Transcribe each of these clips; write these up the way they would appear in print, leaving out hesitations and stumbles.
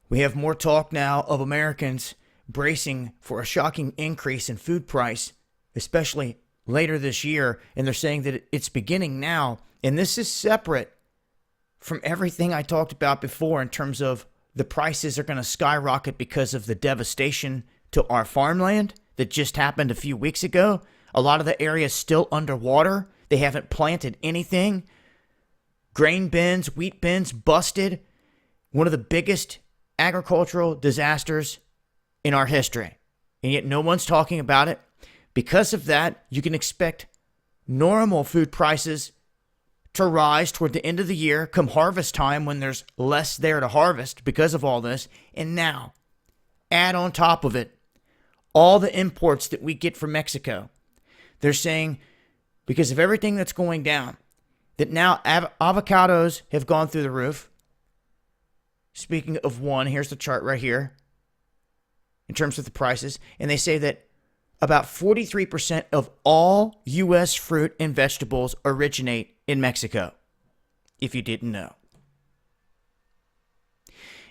We have more talk now of Americans bracing for a shocking increase in food price, especially later this year, and they're saying that it's beginning now. And this is separate from everything I talked about before in terms of the prices are going to skyrocket because of the devastation to our farmland that just happened a few weeks ago. A lot of the area is still underwater. They haven't planted anything. Grain bins, wheat bins busted. One of the biggest agricultural disasters in our history. And yet no one's talking about it. Because of that, you can expect normal food prices to rise toward the end of the year, come harvest time when there's less there to harvest because of all this. And now, add on top of it all the imports that we get from Mexico. They're saying because of everything that's going down, that now avocados have gone through the roof. Speaking of one, here's the chart right here in terms of the prices. And they say that about 43% of all U.S. fruit and vegetables originate in Mexico, if you didn't know.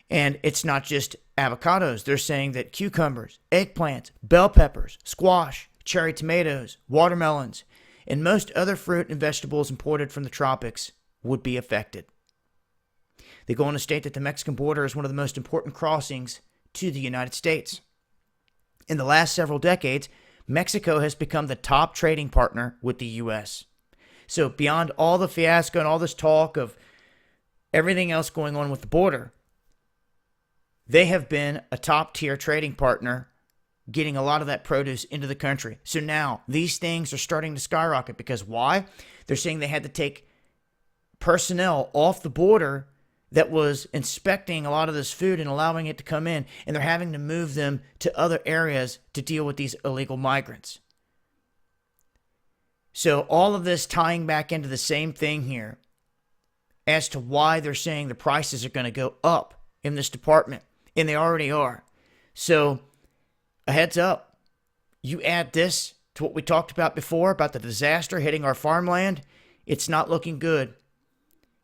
And it's not just avocados. They're saying that cucumbers, eggplants, bell peppers, squash, cherry tomatoes, watermelons, and most other fruit and vegetables imported from the tropics would be affected. They go on to state that the Mexican border is one of the most important crossings to the United States. In the last several decades, Mexico has become the top trading partner with the U.S. So beyond all the fiasco and all this talk of everything else going on with the border, they have been a top-tier trading partner, getting a lot of that produce into the country. So now these things are starting to skyrocket because why? They're saying they had to take personnel off the border that was inspecting a lot of this food and allowing it to come in, and they're having to move them to other areas to deal with these illegal migrants. So all of this tying back into the same thing here as to why they're saying the prices are going to go up in this department, and they already are. So a heads up, you add this to what we talked about before about the disaster hitting our farmland, it's not looking good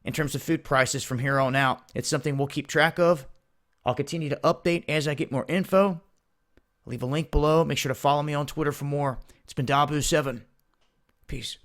in terms of food prices from here on out. It's something we'll keep track of. I'll continue to update as I get more info. I'll leave a link below. Make sure to follow me on Twitter for more. It's been Dabu7. Peace.